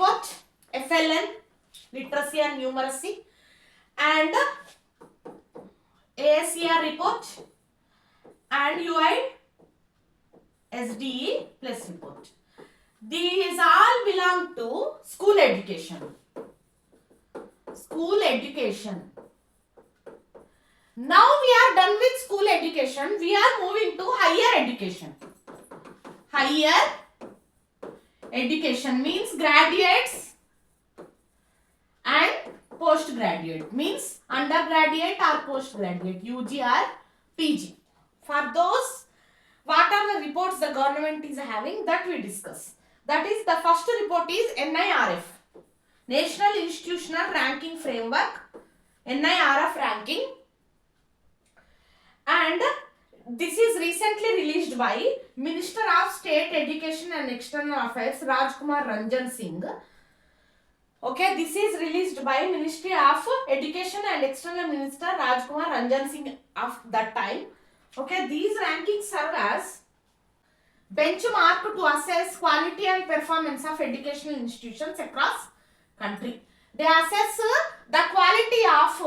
report, FLN, literacy and numeracy, and AISHE&NIRF report, and UPSC plus report. These all belong to school education. School education. Now we are done with school education. We are moving to higher education. Higher education means graduates and postgraduate, means undergraduate or postgraduate, UG or PG. For those, what are the reports the government is having, that we discuss. That is, the first report is NIRF, National Institutional Ranking Framework, NIRF ranking, and this is recently released by Minister of State Education and External Affairs Rajkumar Ranjan Singh. Okay, this is released by Ministry of Education and External Minister Rajkumar Ranjan Singh of that time. Okay, these rankings serve as benchmark to assess quality and performance of educational institutions across country. They assess the quality of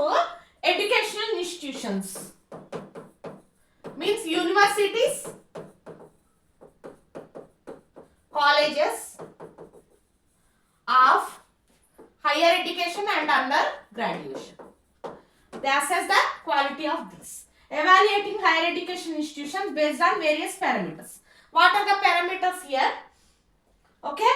educational institutions, means universities, colleges of higher education and undergraduation. They assess the quality of this. Evaluating higher education institutions based on various parameters. What are the parameters here? Okay,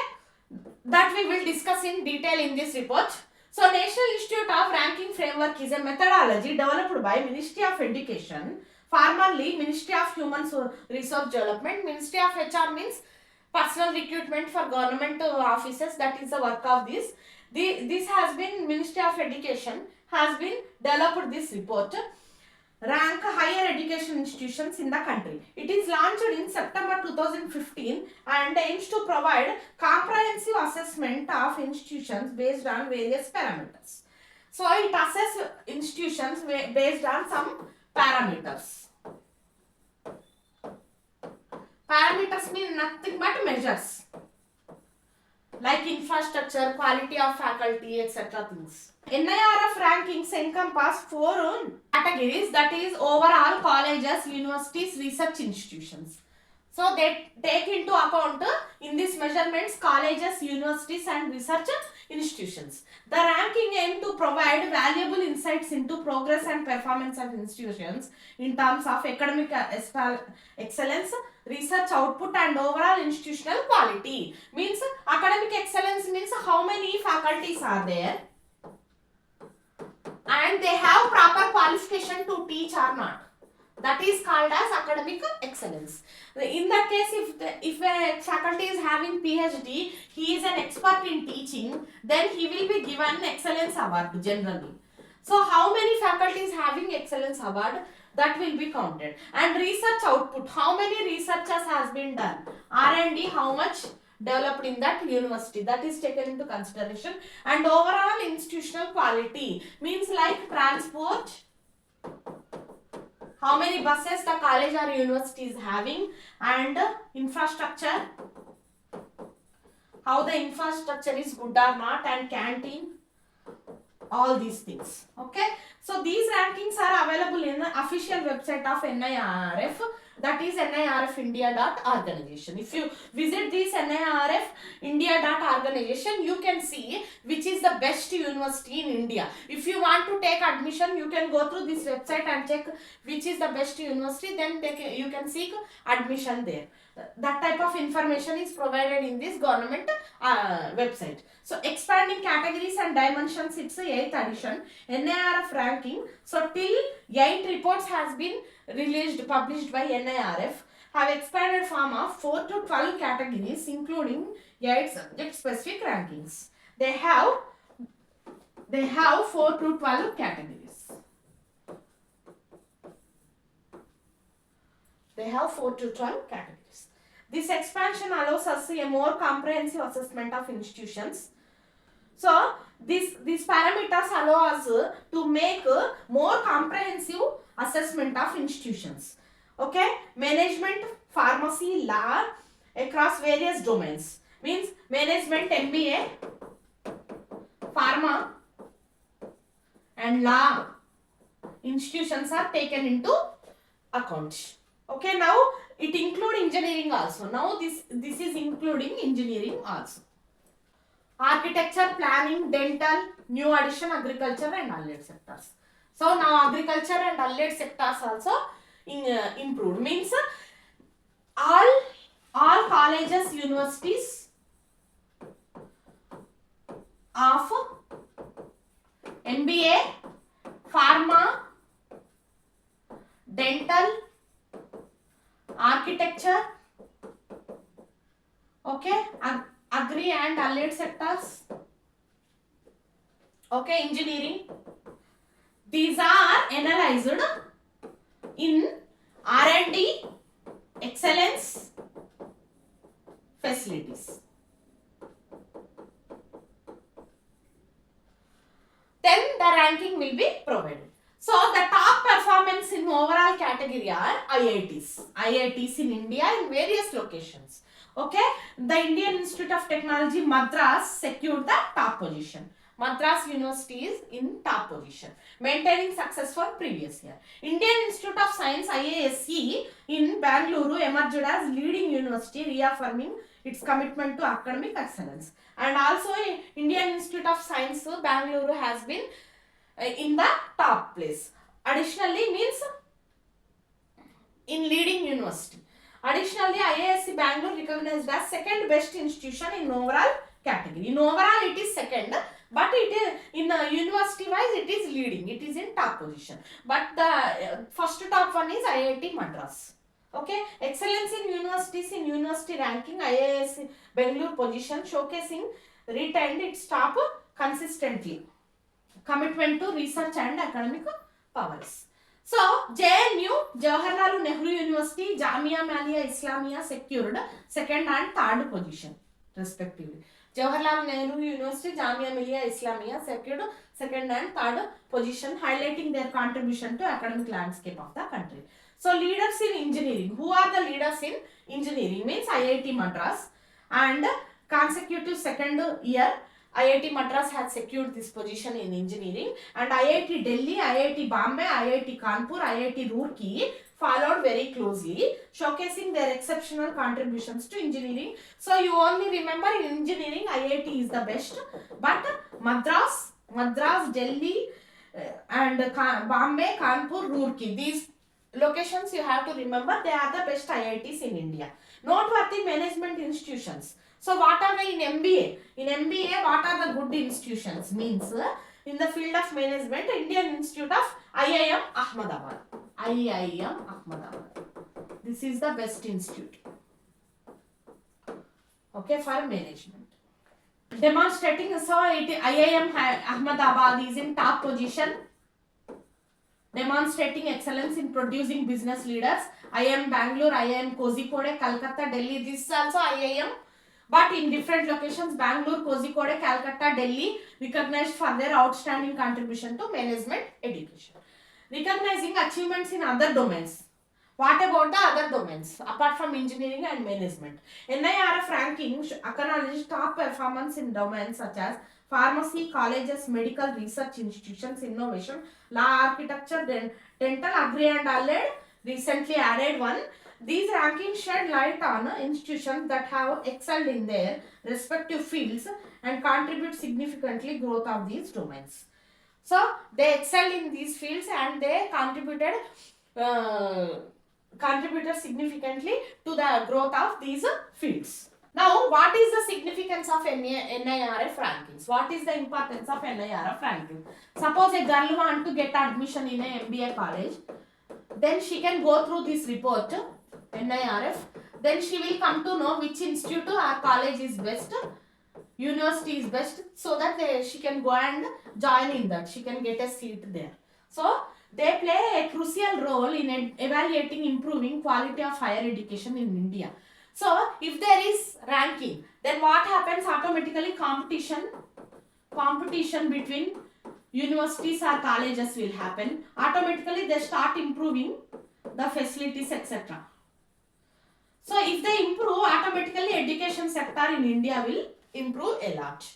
that we will discuss in detail in this report. So, National Institute of Ranking Framework is a methodology developed by Ministry of Education, formerly Ministry of Human Resource Development. Ministry of HR means personal recruitment for government offices. That is the work of this. This has been, Ministry of Education has been developed this report. Rank higher education institutions in the country. It is launched in September 2015 and aims to provide comprehensive assessment of institutions based on various parameters. So it assesses institutions based on some parameters. Parameters mean nothing but measures like infrastructure, quality of faculty, etc. things. NIRF rankings encompass 4 categories, that is overall colleges, universities, research institutions. So they take into account in these measurements colleges, universities and research institutions. The ranking aims to provide valuable insights into progress and performance of institutions in terms of academic excellence, research output and overall institutional quality. Means academic excellence means how many faculties are there and they have proper qualification to teach or not. That is called as academic excellence. In that case, if a faculty is having PhD, he is an expert in teaching, then he will be given excellence award generally. So how many faculties having excellence award, that will be counted. And research output, how many researchers has been done, R&D, how much developed in that university, that is taken into consideration. And overall institutional quality means like transport, how many buses the college or university is having, and infrastructure, how the infrastructure is good or not, and canteen, all these things. Okay, so these rankings are available in the official website of NIRF, that is nirfindia.organization. If you visit this nirfindia.organization, you can see which is the best university in India. If you want to take admission, you can go through this website and check which is the best university, then you can seek admission there. That type of information is provided in this government website. So expanding categories and dimensions, it's the 8th edition NIRF ranking. So till 8 reports has been published by NIRF, have expanded form of 4 to 12 categories including 8 subject specific rankings. They have 4 to 12 categories. They have 4 to 12 categories. This expansion allows us a more comprehensive assessment of institutions. So these parameters allow us to make a more comprehensive assessment of institutions. Okay, management, pharmacy, law, across various domains. Means management MBA, pharma and law institutions are taken into account. Okay, now it include engineering also. Now this is including engineering also. Architecture, planning, dental, new addition, agriculture and allied sectors. So now agriculture and allied sectors also improved. Means all colleges, universities of MBA, pharma, dental, architecture, okay, agri and allied sectors, okay, engineering. These are analyzed in R&D excellence facilities. Then the ranking will be provided. So the top performance in overall category are IITs. IITs in India in various locations. Okay, the Indian Institute of Technology Madras secured the top position. Madras University is in top position, maintaining success for previous year. Indian Institute of Science IISc in Bangalore emerged as leading university, reaffirming its commitment to academic excellence. And also Indian Institute of Science Bangalore has been in the top place. Additionally means in leading university. Additionally, IISc Bangalore recognized as second best institution in overall category. In overall it is second, but it is in university wise it is leading. It is in top position. But the first top one is IIT Madras. Okay, excellence in universities in university ranking, IISc Bangalore position showcasing retained its top consistently. Commitment to research and academic powers. So, JNU, Jawaharlal Nehru University, Jamia Millia Islamia secured second and third position respectively. Jawaharlal Nehru University, Jamia Millia Islamia secured second and third position, highlighting their contribution to academic landscape of the country. So, leaders in engineering. Who are the leaders in engineering? Means IIT Madras, and consecutive second year IIT Madras has secured this position in engineering, and IIT Delhi, IIT Bombay, IIT Kanpur, IIT Roorkee followed very closely, showcasing their exceptional contributions to engineering. So you only remember in engineering IIT is the best, but Madras, Delhi and Bombay, Kanpur, Roorkee, these locations you have to remember, they are the best IITs in India. Noteworthy management institutions. So what are the in MBA? In MBA, what are the good institutions? Means in the field of management, Indian Institute of IIM Ahmedabad. IIM Ahmedabad. This is the best institute. Okay, for management. Demonstrating, so IIM Ahmedabad is in top position. Demonstrating excellence in producing business leaders. IIM Bangalore, IIM Kozhikode, Calcutta, Delhi. This is also IIM. But in different locations, Bangalore, Kozhikode, Calcutta, Delhi, recognized for their outstanding contribution to management education. Recognizing achievements in other domains. What about the other domains apart from engineering and management? NIRF ranking acknowledges top performance in domains such as pharmacy, colleges, medical research institutions, innovation, law, architecture, dental, agri and allied. Recently added one. These rankings shed light on institutions that have excelled in their respective fields and contribute significantly growth of these domains. So they excelled in these fields and they contributed significantly to the growth of these fields. Now, what is the significance of NIRF rankings? What is the importance of NIRF ranking? Suppose a girl wants to get admission in a MBA college, then she can go through this report, NIRF, then she will come to know which institute or college is best, university is best, so that she can go and join in that, she can get a seat there. So they play a crucial role in evaluating improving quality of higher education in India. So if there is ranking, then what happens? Automatically competition between universities or colleges will happen. Automatically they start improving the facilities, etc. So if they improve, automatically education sector in India will improve a lot.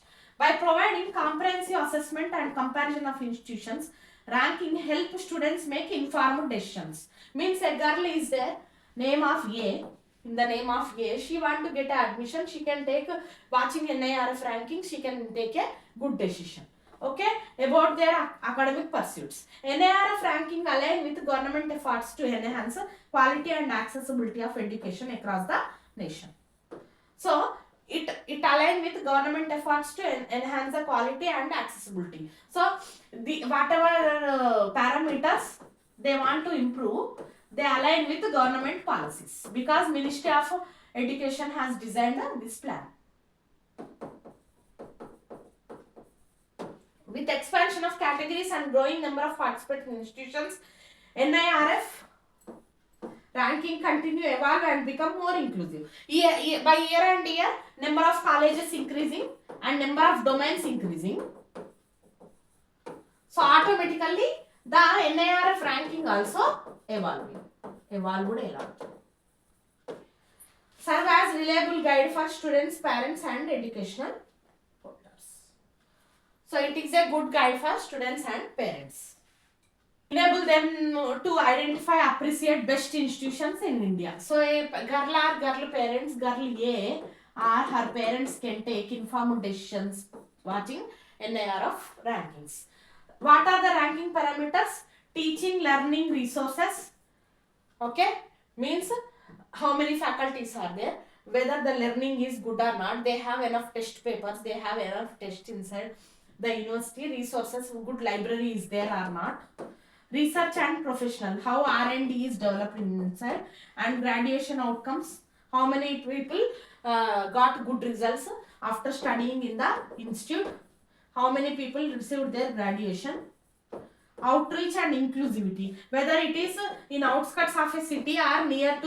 By providing comprehensive assessment and comparison of institutions, ranking help students make informed decisions. Means a girl is there, name of A, in the name of A, she want to get admission, she can take, watching NIRF ranking, she can take a good decision. Okay, about their academic pursuits. NIRF ranking align with government efforts to enhance quality and accessibility of education across the nation. So, it align with government efforts to enhance the quality and accessibility. So, the whatever parameters they want to improve, they align with the government policies because Ministry of Education has designed this plan. With expansion of categories and growing number of participating institutions, NIRF ranking continue evolve and become more inclusive. By year and year, number of colleges increasing and number of domains increasing. So automatically the NIRF ranking also evolved. Serve as reliable guide for students, parents and educational holders. So it is a good guide for students and parents. Enable them to identify, appreciate best institutions in India. So a girl or girl parents, girl A or her parents can take informed decisions watching NIRF rankings. What are the ranking parameters? Teaching, learning, resources. Okay, means how many faculties are there, whether the learning is good or not, they have enough test papers, they have enough tests inside the university, resources, good library is there or not. Research and professional, how R&D is developed inside, and graduation outcomes, how many people got good results after studying in the institute, how many people received their graduation. Outreach and inclusivity, whether it is in outskirts of a city or near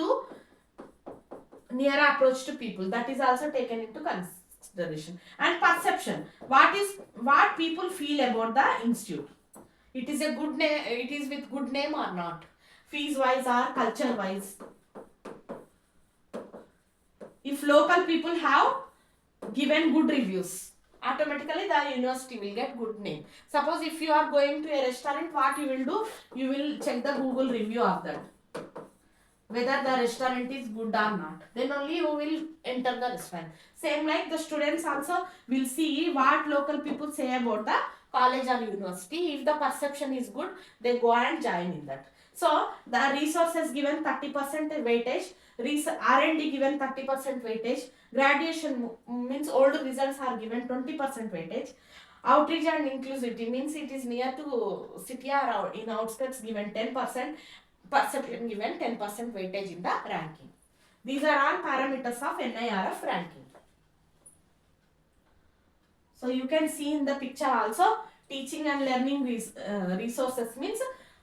approach to people, that is also taken into consideration. And perception, what people feel about the institute. It is a good name, it is with good name or not, fees wise or culture wise. If local people have given good reviews, automatically the university will get good name. Suppose if you are going to a restaurant, what you will do? You will check the Google review of that, whether the restaurant is good or not. Then only you will enter the restaurant. Same like the students also will see what local people say about the college or university. If the perception is good, they go and join in that. So the resources given 30% weightage, R&D given 30% weightage, graduation means old results are given 20% weightage, outreach and inclusivity means it is near to city or in outskirts given 10%, perception given 10% weightage in the ranking. These are all parameters of NIRF ranking. So you can see in the picture also, teaching and learning resources means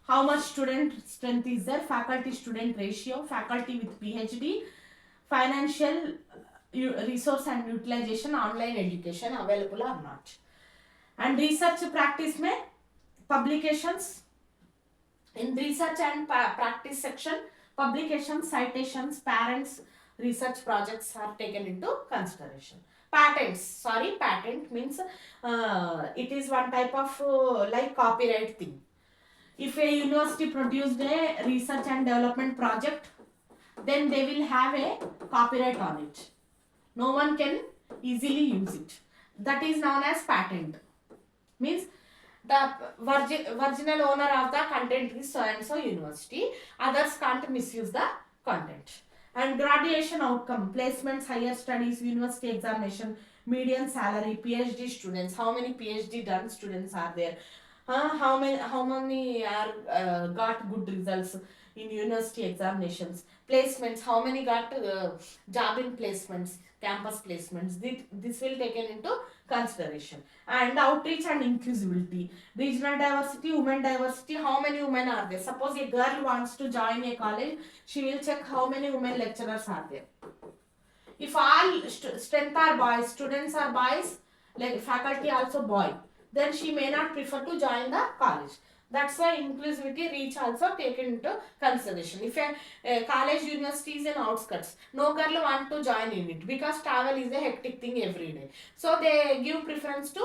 how much student strength is there, faculty student ratio, faculty with PhD, financial resource and utilization, online education available or not. And research practice mein publications, in research and practice section, publications, citations, parents, research projects are taken into consideration. Patent means it is one type of like copyright thing. If a university produced a research and development project, then they will have a copyright on it. No one can easily use it. That is known as patent. Means the original owner of the content is so and so university. Others can't misuse the content. And graduation outcome, placements, higher studies, university examination, median salary, PhD students, how many PhD done students are there, how many are got good results in university examinations, placements, how many got job in placements, campus placements. This will taken into consideration. And outreach and inclusivity, regional diversity, women diversity, how many women are there. Suppose a girl wants to join a college, she will check how many women lecturers are there. If all strength are boys, students are boys, like faculty also boy, then she may not prefer to join the college. That's why inclusivity reach also taken into consideration. If a college university is in outskirts, no girl want to join in it because travel is a hectic thing every day. So they give preference to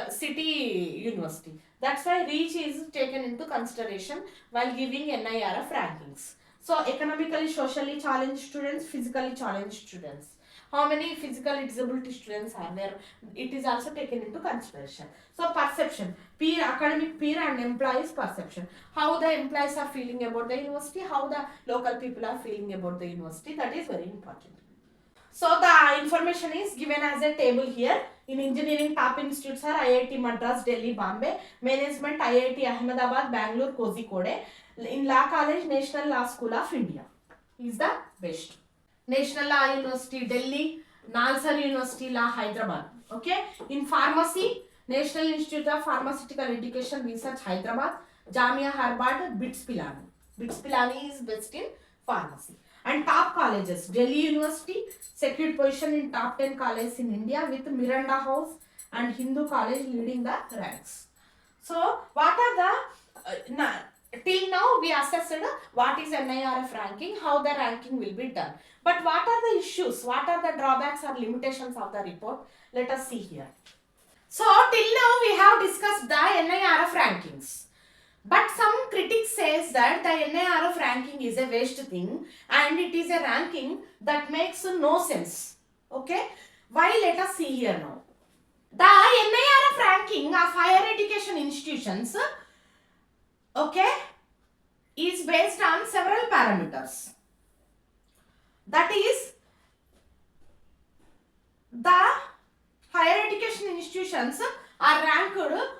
city university. That's why reach is taken into consideration while giving NIRF rankings. So economically, socially challenged students, physically challenged students. How many physically disability students are there? It is also taken into consideration. So perception, peer, academic peer and employees perception. How the employees are feeling about the university, how the local people are feeling about the university, that is very important. So the information is given as a table here. In engineering, top institutes are IIT Madras, Delhi, Bombay. Management, IIT Ahmedabad, Bangalore, Kozhikode. In Law College, National Law School of India is the best. National Law University, Delhi. Nalsar University, Law, Hyderabad. Okay. In pharmacy, National Institute of Pharmaceutical Education Research, Hyderabad. Jamia Harvard, BITS Pilani. BITS Pilani is best in pharmacy. And top colleges, Delhi University, secured position in top 10 colleges in India with Miranda House and Hindu College leading the ranks. So, what are the, till now we assessed what is NIRF ranking, how the ranking will be done. But what are the issues, what are the drawbacks or limitations of the report? Let us see here. So, till now we have discussed the NIRF rankings. But some critics says that the NIRF ranking is a waste thing and it is a ranking that makes no sense. Okay? Why? Let us see here now. The NIRF ranking of higher education institutions, okay, is based on several parameters. That is, the higher education institutions are ranked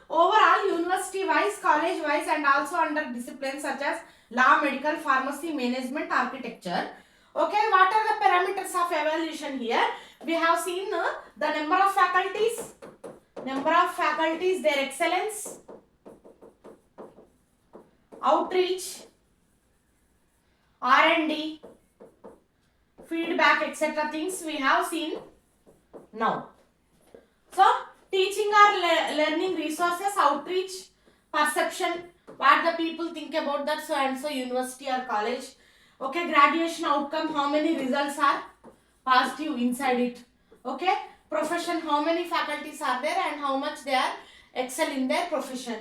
overall university-wise, college-wise and also under disciplines such as law, medical, pharmacy, management, architecture. Okay, what are the parameters of evaluation here? We have seen the number of faculties, their excellence, outreach, R&D, feedback, etc. things we have seen now. So, teaching or learning resources, outreach, perception, what the people think about that so and so university or college. Okay, graduation outcome, how many results are positive inside it. Okay, profession, how many faculties are there and how much they are excel in their profession,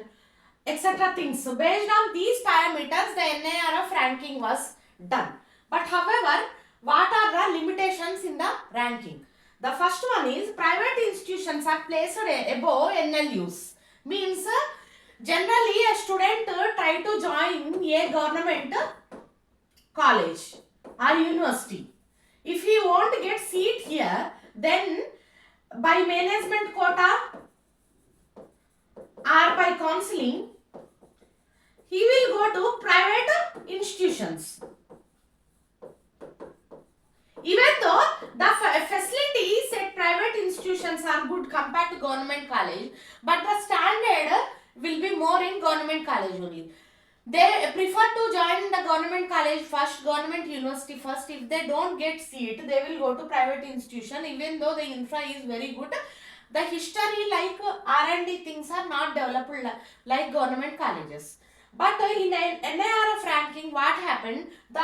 etc. things. So, based on these parameters, the NIRF ranking was done. But however, what are the limitations in the ranking? The first one is private institutions are placed above NLUs. Means generally a student try to join a government college or university. If he won't get seat here, then by management quota or by counseling, he will go to private institutions. Even though the facilities at private institutions are good compared to government college, but the standard will be more in government college only. They prefer to join the government college first, government university first. If they don't get seat, they will go to private institution even though the infra is very good. The history like R&D things are not developed like government colleges. But in NIRF ranking, what happened? The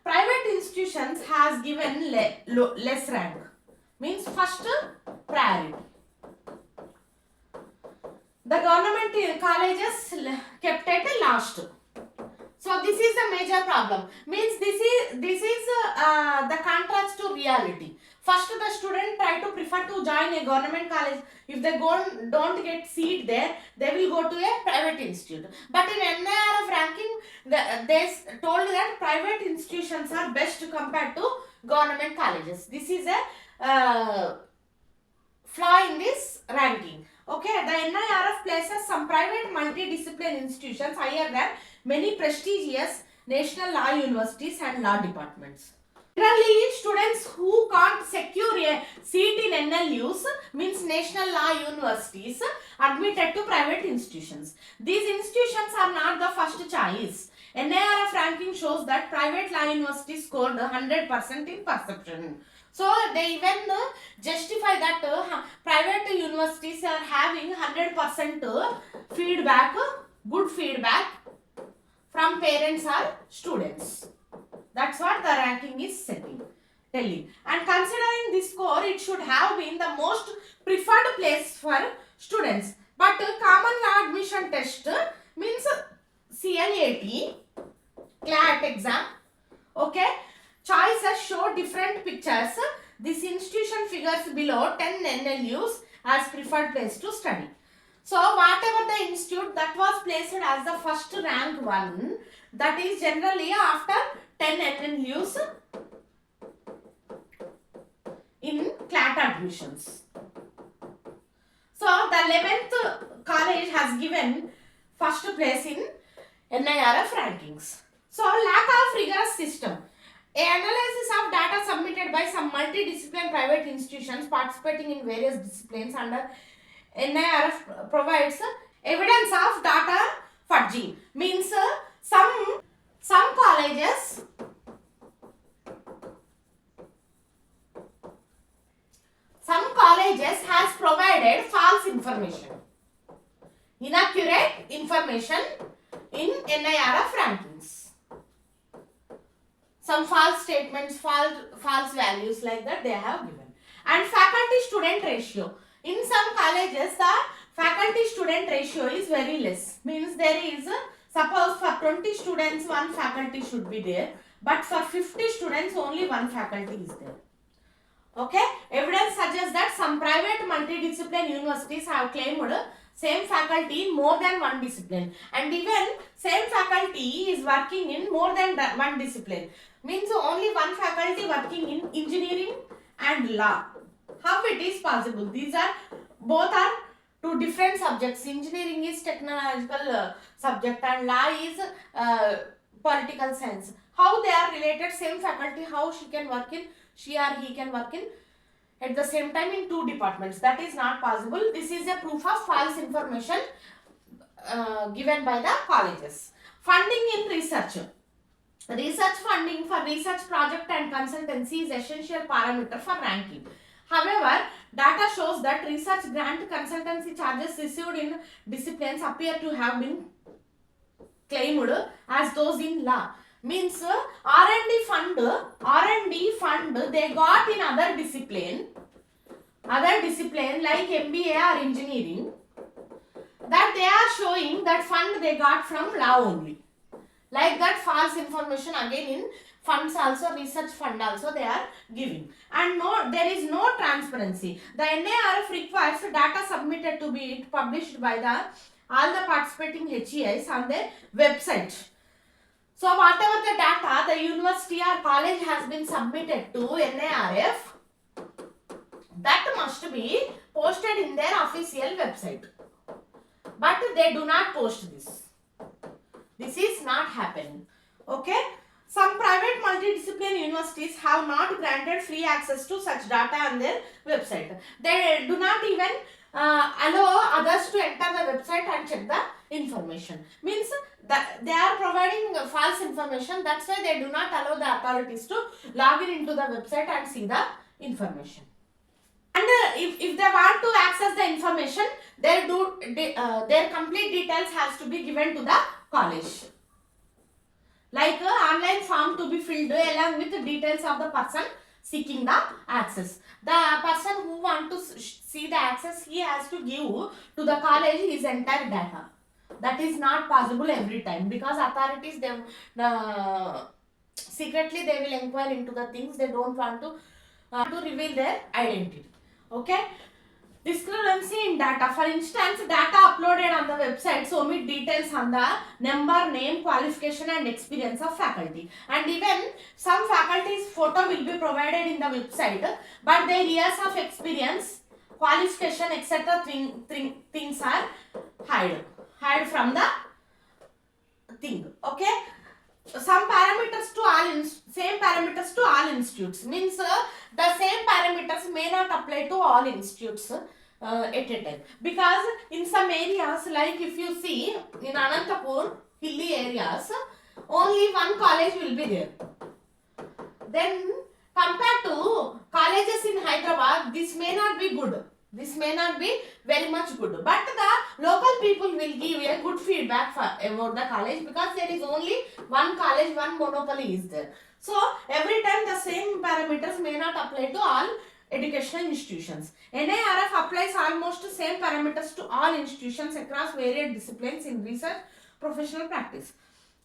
private institutions has given less rank. Means first priority. The government colleges kept at last. So this is a major problem. Means this is the contrast to reality. First the student try to prefer to join a government college. If they don't get seat there, they will go to a private institute. But in NIRF ranking, they told that private institutions are best compared to government colleges. This is a flaw in this ranking. Okay, the NIRF places some private multidisciplinary institutions higher than many prestigious national law universities and law departments. Generally, students who can't secure a seat in NLUs, means national law universities, admitted to private institutions. These institutions are not the first choice. NIRF ranking shows that private law universities scored 100% in perception. So, they even justify that private universities are having 100% feedback good feedback from parents or students. That's what the ranking is telling. And considering this score, it should have been the most preferred place for students. But common law admission test means CLAT, CLAT exam. Okay. Choices show different pictures. This institution figures below 10 NLUs as preferred place to study. So whatever the institute that was placed as the first rank one, that is generally after 10 NLUs in CLAT admissions. So the 11th college has given first place in NIRF rankings. So lack of rigorous system. An analysis of data submitted by some multidisciplinary private institutions participating in various disciplines under NIRF provides evidence of data fudging. Means some colleges has provided false information, inaccurate information in NIRF rankings. Some false statements, false values like that they have given. And faculty student ratio. In some colleges the faculty student ratio is very less. Means there is, suppose for 20 students one faculty should be there, but for 50 students only one faculty is there. Okay, evidence suggests that some private multidisciplinary universities have claimed same faculty in more than one discipline, and even same faculty is working in more than one discipline. Means only one faculty working in engineering and law. How it is possible? These are both are two different subjects. Engineering is technological subject and law is political science. How they are related? Same faculty, how she or he can work in at the same time in two departments? That is not possible. This is a proof of false information given by the colleges. Funding in research. Research funding for research project and consultancy is essential parameter for ranking. However, data shows that research grant consultancy charges received in disciplines appear to have been claimed as those in law. Means R&D fund they got in other discipline like MBA or engineering, that they are showing that fund they got from law only. Like that false information again in funds also, research fund also they are giving. And there is no transparency. The NIRF requires data submitted to be published by all the participating HEIs on their website. So whatever the data the university or college has been submitted to NIRF, that must be posted in their official website. But they do not post this. This is not happening. Okay. Some private multidisciplinary universities have not granted free access to such data on their website. They do not even allow others to enter the website and check the information. Means that they are providing false information. That's why they do not allow the authorities to log in into the website and see the information. And if they want to access the information, their complete details has to be given to the college. Like online form to be filled along with the details of the person seeking the access. The person who wants to see the access, he has to give to the college his entire data. That is not possible every time, because authorities secretly they will inquire into the things. They don't want to reveal their identity. Okay. Discrepancy in data. For instance, data uploaded on the website omit details on the number, name, qualification and experience of faculty. And even some faculty's photo will be provided in the website, but their years of experience, qualification, etc. things are hide from the thing. Okay. Some parameters to all same parameters to all institutes. Means the same parameters may not apply to all institutes at a time, because in some areas, like if you see in Anantapur hilly areas, only one college will be there. Then compared to colleges in Hyderabad, this may not be good. This may not be very much good, but the local people will give a good feedback about the college, because there is only one college, one monopoly is there. So every time the same parameters may not apply to all educational institutions. NIRF applies almost same parameters to all institutions across various disciplines in research, professional practice.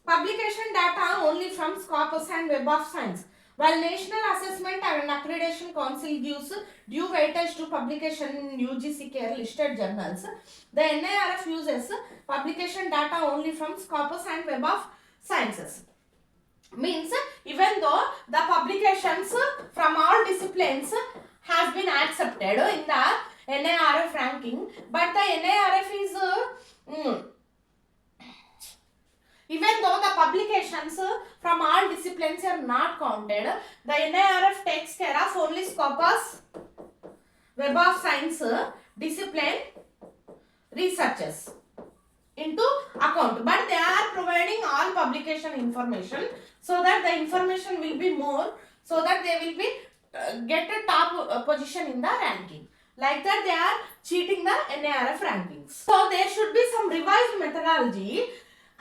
Publication data only from Scopus and Web of Science. While National Assessment and Accreditation Council gives due weightage to publication in UGC care listed journals, the NIRF uses publication data only from Scopus and Web of Sciences. Means even though the publications from all disciplines has been accepted in the NIRF ranking, but the NIRF is even though the publications from all disciplines are not counted, the NIRF takes care of only Scopus, Web of Science, discipline, researches into account, but they are providing all publication information, so that the information will be more, so that they will be get a top position in the ranking. Like that they are cheating the NIRF rankings. So there should be some revised methodology,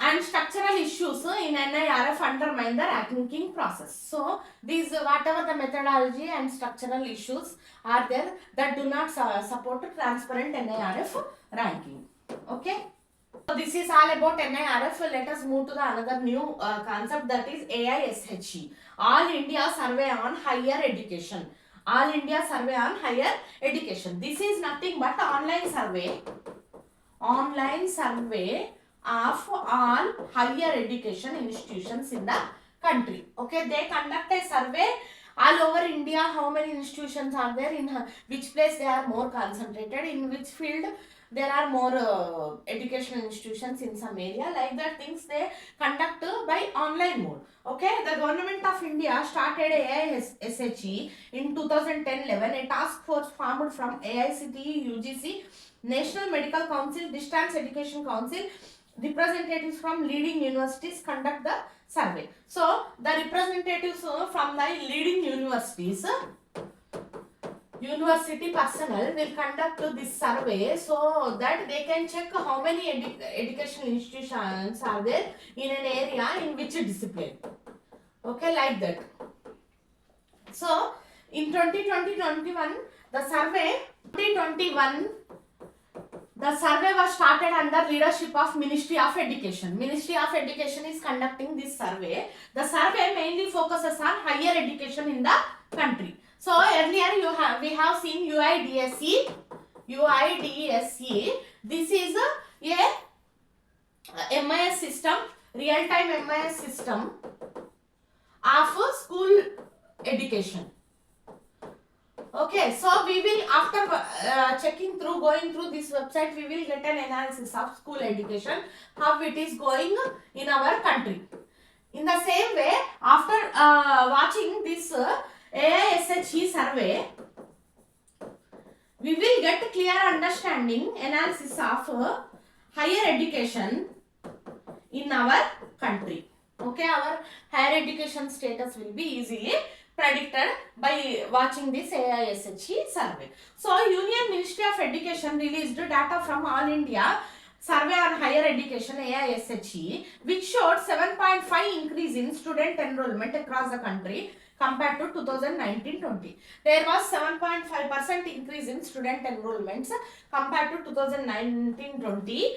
and structural issues in NIRF undermine the ranking process. So these whatever the methodology and structural issues are there that do not support transparent NIRF ranking. Okay. So this is all about NIRF. Let us move to the another new concept, that is AISHE, All India Survey on Higher Education. All India Survey on Higher Education. This is nothing but online survey of all higher education institutions in the country. Okay, they conduct a survey all over India. How many institutions are there, in which place they are more concentrated, in which field there are more educational institutions in some area. Like that things they conduct by online mode. Okay, the government of India started AISHE in 2010-11, a task force formed from AICTE, UGC, National Medical Council, Distance Education Council. Representatives from leading universities conduct the survey. So the representatives from the leading universities, university personnel will conduct this survey, so that they can check how many educational institutions are there in an area, in which discipline. Okay, like that. So in 2020-21, the survey was started under leadership of Ministry of Education. Ministry of Education is conducting this survey. The survey mainly focuses on higher education in the country. So earlier we have seen UIDSE. This is a MIS system, real-time MIS system of school education. Okay, so we will, after going through this website, we will get an analysis of school education, how it is going in our country. In the same way, after watching this AISHE survey, we will get clear understanding, analysis of higher education in our country. Okay, our higher education status will be easily predicted by watching this AISHE survey. So Union Ministry of Education released data from All India Survey on Higher Education AISHE, which showed 7.5 increase in student enrollment across the country compared to 2019-20. There was 7.5% increase in student enrollments compared to 2019-20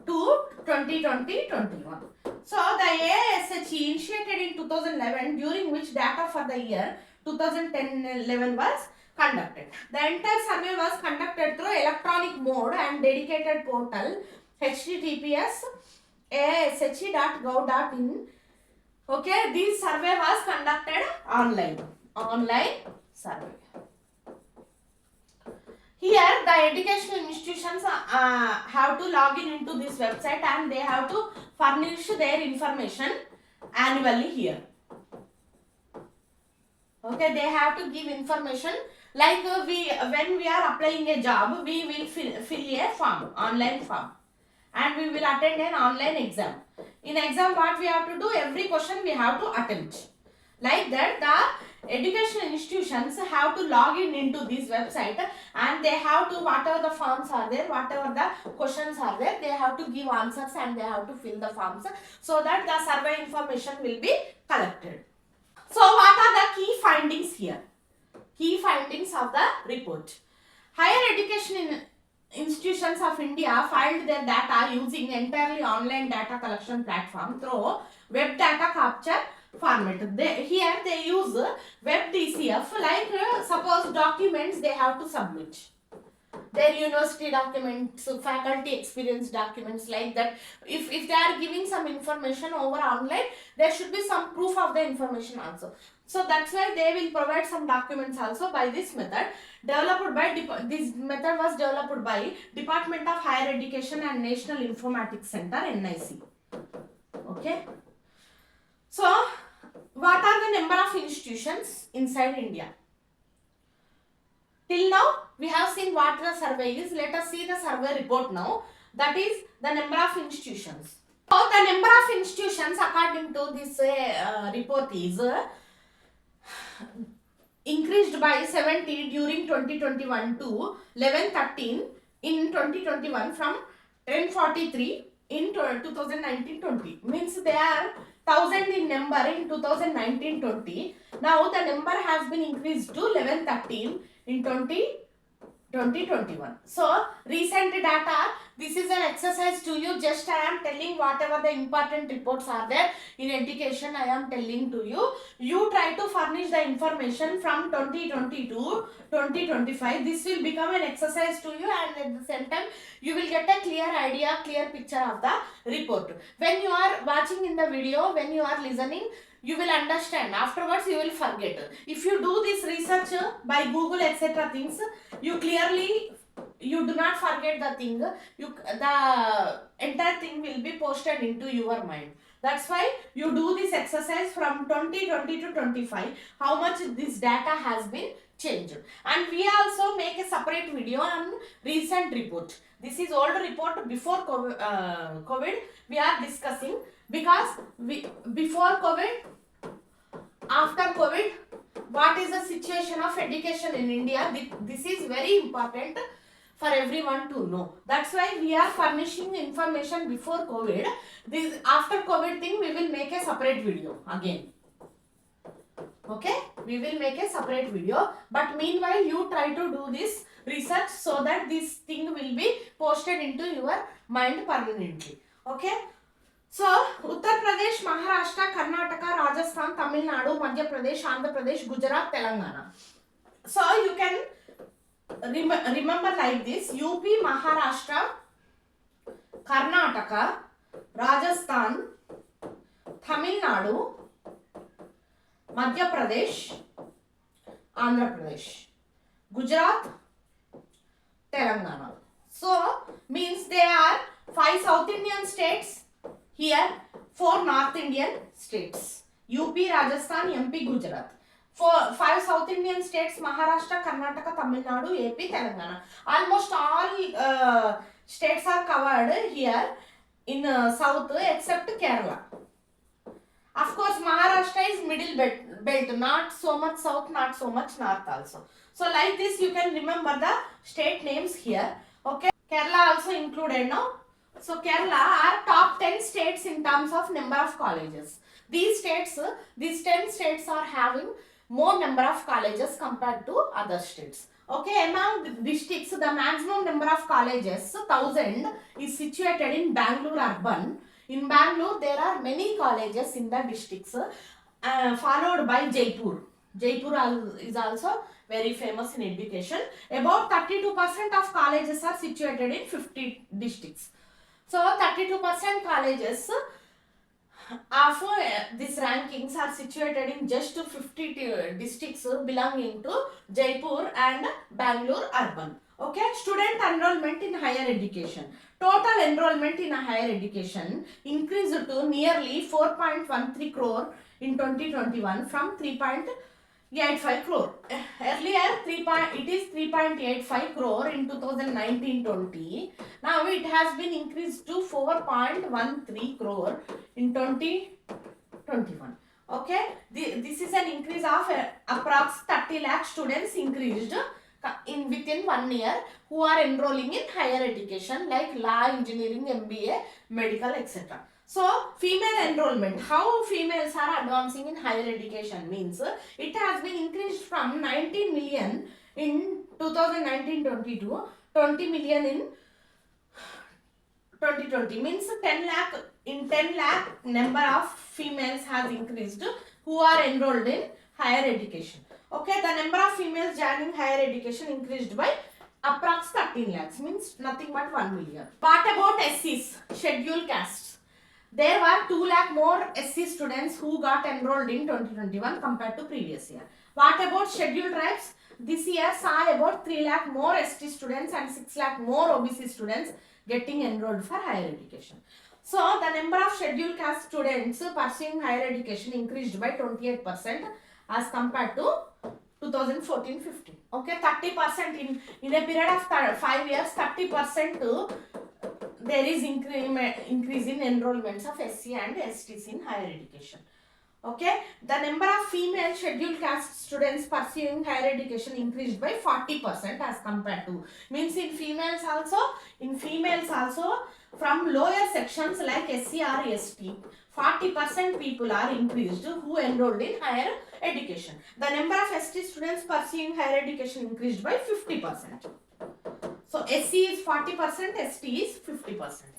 to 2020-21. So the AISHE initiated in 2011, during which data for the year 2010-11 was conducted. The entire survey was conducted through electronic mode and dedicated portal https aishe.gov.in. Okay, this survey was conducted online survey. Here the educational institutions have to log in into this website, and they have to furnish their information annually here. Okay, they have to give information, like when we are applying a job, we will fill a form, online form, and we will attend an online exam. In exam, what we have to do, every question we have to attempt. Like that, educational institutions have to log in into this website, and they have to, whatever the forms are there, whatever the questions are there, they have to give answers and they have to fill the forms so that the survey information will be collected. So what are the key findings here? Key findings of the report. Higher education institutions of India filed their data using entirely online data collection platform through web data capture format. Here they use web DCF, like suppose documents they have to submit. Their university documents, faculty experience documents, like that. If they are giving some information over online, there should be some proof of the information also. So that's why they will provide some documents also by this method. This method was developed by Department of Higher Education and National Informatics Center, NIC. Okay. So what are the number of institutions inside India? Till now, we have seen what the survey is. Let us see the survey report now. That is the number of institutions. So, the number of institutions according to this report is increased by 70 during 2021 to 1113 in 2021 from 1043 in 2019-20. Means they are 1000 in number in 2019-20. Now the number has been increased to 1113 in 2021. So recent data, this is an exercise to you. Just I am telling whatever the important reports are there in education, I am telling to you. You try to furnish the information from 2020 to 2025. This will become an exercise to you, and at the same time you will get a clear idea, clear picture of the report. When you are watching in the video, when you are listening, you will understand. Afterwards you will forget. If you do this research by Google etc. things, you do not forget the thing. The entire thing will be posted into your mind. That's why you do this exercise from 2020 to 25. How much this data has been changed. And we also make a separate video on recent report. This is old report before COVID. We are discussing because before COVID, after COVID, what is the situation of education in India? This is very important for everyone to know. That's why we are furnishing information before COVID. This after COVID thing, we will make a separate video again. Okay, we will make a separate video. But meanwhile, you try to do this research so that this thing will be posted into your mind permanently. Okay. So, Uttar Pradesh, Maharashtra, Karnataka, Rajasthan, Tamil Nadu, Madhya Pradesh, Andhra Pradesh, Gujarat, Telangana. So, you can remember like this: UP, Maharashtra, Karnataka, Rajasthan, Tamil Nadu, Madhya Pradesh, Andhra Pradesh, Gujarat, Telangana. So, means there are 5 South Indian states. Here, 4 North Indian states, UP, Rajasthan, MP, Gujarat. 5 South Indian states, Maharashtra, Karnataka, Tamil Nadu, AP, Telangana. Almost all states are covered here in south except Kerala. Of course, Maharashtra is middle belt, not so much south, not so much north also. So like this, you can remember the state names here. Okay, Kerala also included now. So Kerala are top 10 states in terms of number of colleges. These 10 states are having more number of colleges compared to other states. Okay, among the districts, the maximum number of colleges, 1000, is situated in Bangalore urban. In Bangalore, there are many colleges in the districts, followed by Jaipur. Jaipur is also very famous in education. About 32% of colleges are situated in 50 districts. So 32% colleges of these rankings are situated in just 50 districts belonging to Jaipur and Bangalore urban. Okay, student enrollment in higher education. Total enrollment in higher education increased to nearly 4.13 crore in 2021 from 3.85 crore. Earlier, it is 3.85 crore in 2019-20. Now it has been increased to 4.13 crore in 2021. Okay, this is an increase of approx 30 lakh students increased in within 1 year who are enrolling in higher education like law, engineering, MBA, medical, etc. So, female enrollment, how females are advancing in higher education means it has been increased from 19 million in 2019-20 to 20 million in 2020, means 10 lakh in 10 lakh number of females has increased who are enrolled in higher education. Okay, the number of females joining higher education increased by approx 13 lakhs, means nothing but 1 million. What about SCs, scheduled castes? There were 2 lakh more SC students who got enrolled in 2021 compared to previous year. What about scheduled tribes? This year saw about 3 lakh more ST students and 6 lakh more OBC students getting enrolled for higher education. So, the number of scheduled caste students pursuing higher education increased by 28% as compared to 2014-15. Okay, 30% in a period of 5 years, 30% there is increase in enrollments of SC and STs in higher education. Okay, the number of female scheduled caste students pursuing higher education increased by 40% as compared to, means in females also from lower sections like SC or ST, 40% people are increased who enrolled in higher education. The number of ST students pursuing higher education increased by 50%. So SC is 40%, ST is 50%.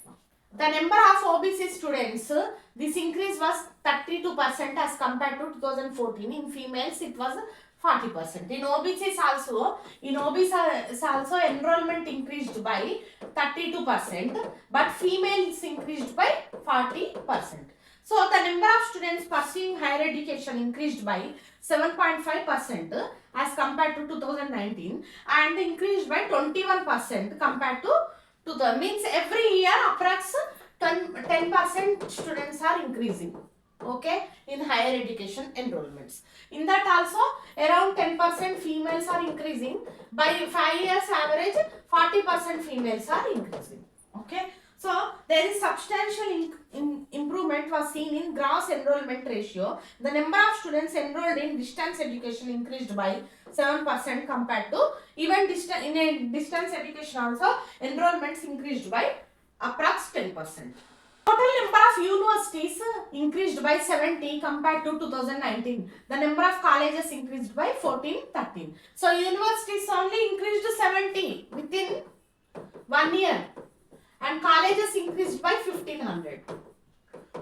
The number of OBC students, this increase was 32% as compared to 2014. In females, it was 40%. In OBCs also enrollment increased by 32%, but females increased by 40%. So, the number of students pursuing higher education increased by 7.5% as compared to 2019 and increased by 21% compared to means every year approx 10% students are increasing, okay, in higher education enrollments. In that also around 10% females are increasing. By 5 years average 40% females are increasing. Okay, so there is substantial improvement was seen in gross enrollment ratio. The number of students enrolled in distance education increased by 7% compared to even in a distance education also enrollments increased by approx 10%. Total number of universities increased by 70 compared to 2019. The number of colleges increased by 13. So universities only increased to 70 within 1 year and colleges increased by 1500.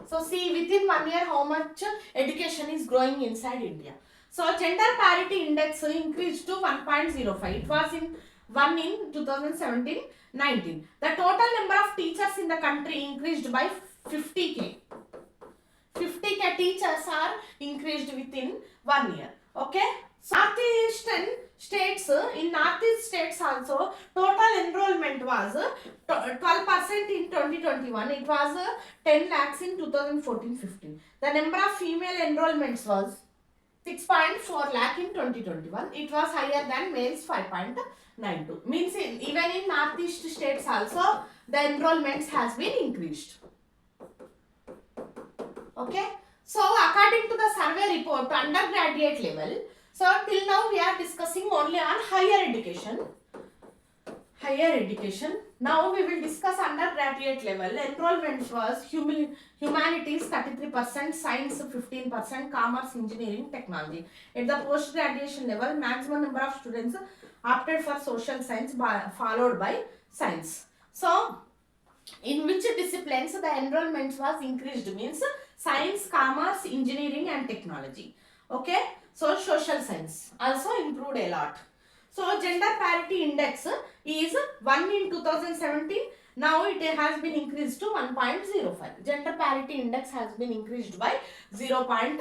So see within 1 year how much education is growing inside India. So gender parity index increased to 1.05. It was in 1 in 2017-19. The total number of teachers in the country increased by 50k. 50k teachers are increased within 1 year. Okay. So Northeastern states, in Northeast states also total enrollment was 12% in 2021. It was 10 lakhs in 2014-15. The number of female enrollments was 6.4 lakh in 2021. It was higher than males 5.92. Means even in Northeast states also the enrollments has been increased. Okay. So according to the survey report undergraduate level, so till now we are discussing only on higher education. Now we will discuss undergraduate level. Enrollment was humanities 33%, science 15%, commerce, engineering, technology. At the post graduation level, maximum number of students opted for social science followed by science. So in which disciplines the enrollment was increased means science, commerce, engineering and technology. Okay. So social science also improved a lot. So gender parity index is 1 in 2017. Now it has been increased to 1.05. Gender parity index has been increased by 0.05.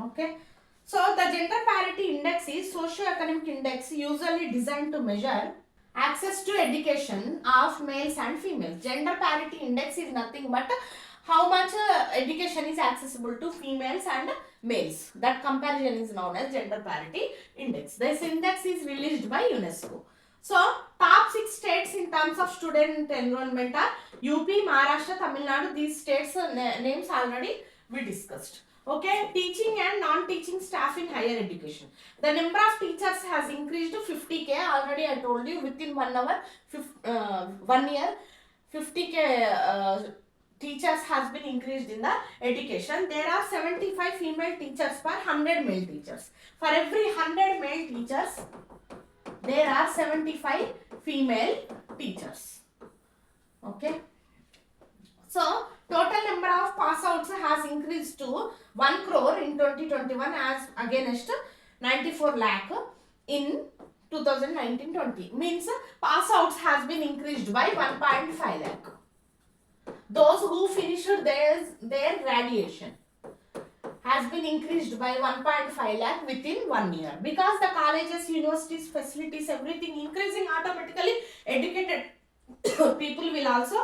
Okay. So the gender parity index is socio-economic index usually designed to measure access to education of males and females. Gender parity index is nothing but how much education is accessible to females and males. That comparison is known as gender parity index. This index is released by UNESCO. So top 6 states in terms of student enrollment are UP, Maharashtra, Tamil Nadu. These states names already we discussed. Okay, teaching and non-teaching staff in higher education. The number of teachers has increased to 50k. Already I told you within 1 hour, 1 year, 50k teachers has been increased in the education. There are 75 female teachers per 100 male teachers. For every 100 male teachers, there are 75 female teachers. Okay. So, total number of pass outs has increased to 1 crore in 2021 as against 94 lakh in 2019-20. Means pass outs has been increased by 1.5 lakh. Those who finished their graduation has been increased by 1.5 lakh within 1 year. Because the colleges, universities, facilities, everything increasing, automatically educated people will also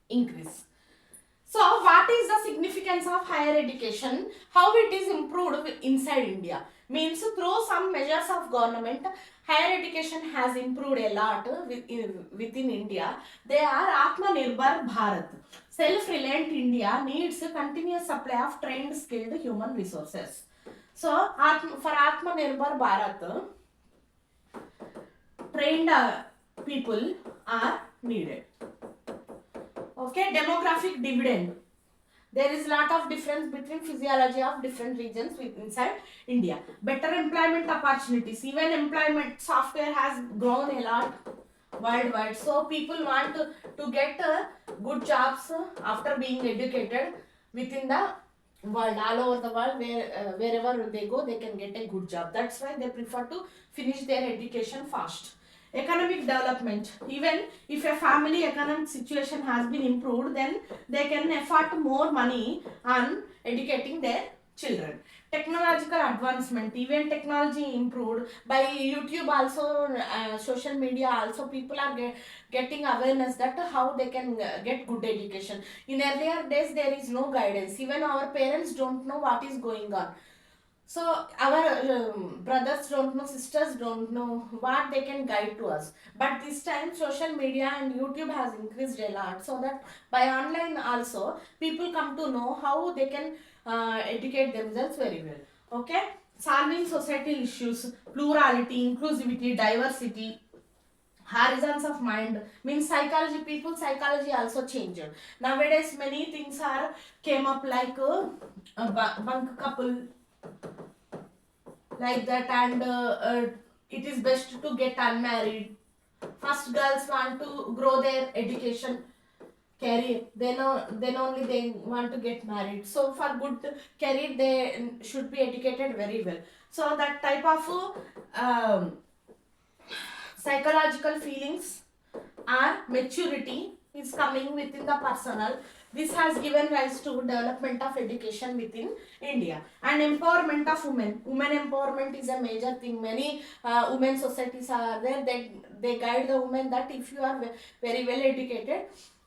increase. So, what is the significance of higher education? How it is improved inside India? Means through some measures of government, higher education has improved a lot within India. They are ASHE&NIRF Bharat. Self-reliant India needs a continuous supply of trained, skilled human resources. So, for ASHE&NIRF Bharat, trained people are needed. Okay, demographic dividend. There is lot of difference between physiology of different regions inside India. Better employment opportunities. Even employment software has grown a lot worldwide. So people want to get good jobs after being educated within the world, all over the world, wherever they go, they can get a good job. That's why they prefer to finish their education fast. Economic development. Even if a family economic situation has been improved, then they can afford more money on educating their children. Technological advancement. Even technology improved by YouTube also, social media also, people are getting awareness that how they can get good education. In earlier days, there is no guidance. Even our parents don't know what is going on. So our brothers don't know, sisters don't know what they can guide to us. But this time social media and YouTube has increased a lot, so that by online also people come to know how they can educate themselves very well. Okay, solving societal issues, plurality, inclusivity, diversity, horizons of mind. Means psychology, people psychology also changed. Nowadays many things are came up like bunk couple, like that, and it is best to get unmarried. First girls want to grow their education career, then only they want to get married. So for good career they should be educated very well. So that type of psychological feelings or maturity is coming within the personal. This has given rise to development of education within India. And empowerment of women. Women empowerment is a major thing. Many women societies are there. They guide the women that if you are very well educated,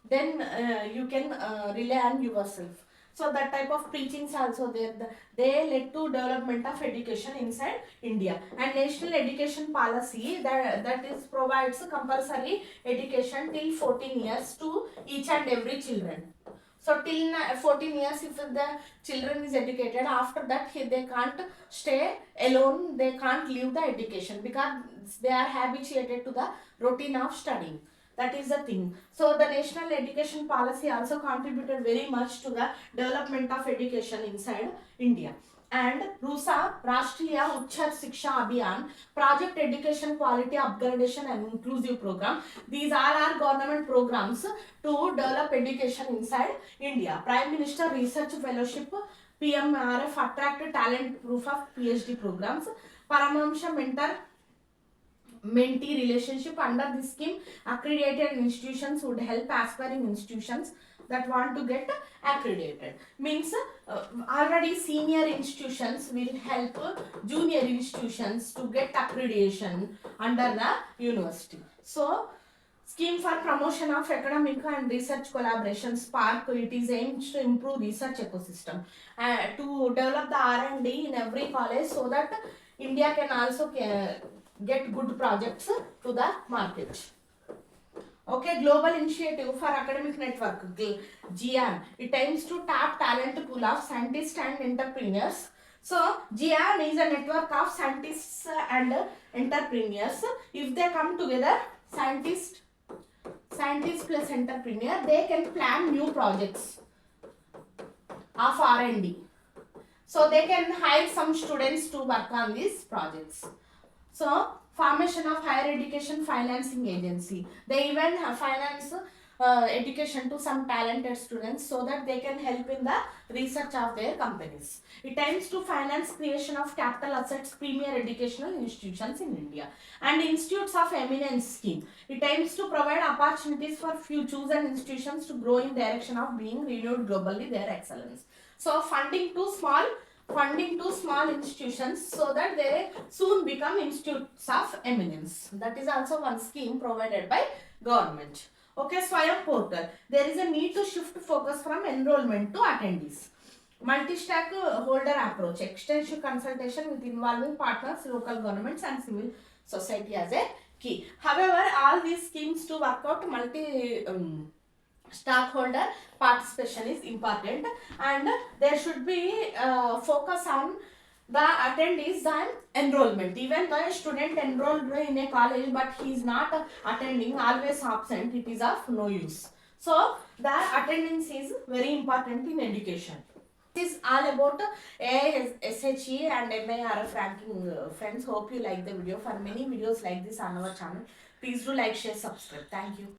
then you can rely on yourself. So that type of preachings also there. They led to development of education inside India. And national education policy that is provides compulsory education till 14 years to each and every children. So till 14 years if the children is educated, after that they can't stay alone, they can't leave the education because they are habituated to the routine of studying. That is the thing. So the national education policy also contributed very much to the development of education inside India. And RUSA, Rashtriya Uchchar Shiksha Abhiyan, Project Education Quality Upgradation and Inclusive Program. These all are government programs to develop education inside India. Prime Minister Research Fellowship, PMRF, Attract Talent Proof of PhD programs. Paramamsha Mentor mentee relationship. Under this scheme, accredited institutions would help aspiring institutions that want to get accredited. Means already senior institutions will help junior institutions to get accreditation under the university. So scheme for promotion of academic and research collaboration, SPARK, it is aimed to improve research ecosystem to develop the R&D in every college so that India can also get good projects to the market. Okay, Global Initiative for Academic Network, GIAN. It aims to tap talent pool of scientists and entrepreneurs. So, GIAN is a network of scientists and entrepreneurs. If they come together, scientist plus entrepreneur, they can plan new projects of R&D. So, they can hire some students to work on these projects. So, formation of higher education financing agency. They even finance education to some talented students so that they can help in the research of their companies. It aims to finance creation of capital assets premier educational institutions in India. And Institutes of Eminence scheme. It aims to provide opportunities for few chosen institutions to grow in direction of being renewed globally their excellence. So, funding to small institutions so that they soon become institutes of eminence. That is also one scheme provided by government. Okay, Swayam portal. There is a need to shift focus from enrollment to attendees. Multi-stakeholder approach, extensive consultation with involving partners, local governments and civil society as a key. However, all these schemes to work out stakeholder participation is important, and there should be focus on the attendees and enrollment. Even though a student enrolled in a college but he is not attending, always absent, it is of no use. So the attendance is very important in education. This is all about AISHE and NIRF ranking, friends. Hope you like the video. For many videos like this on our channel, please do like, share, subscribe. Thank you.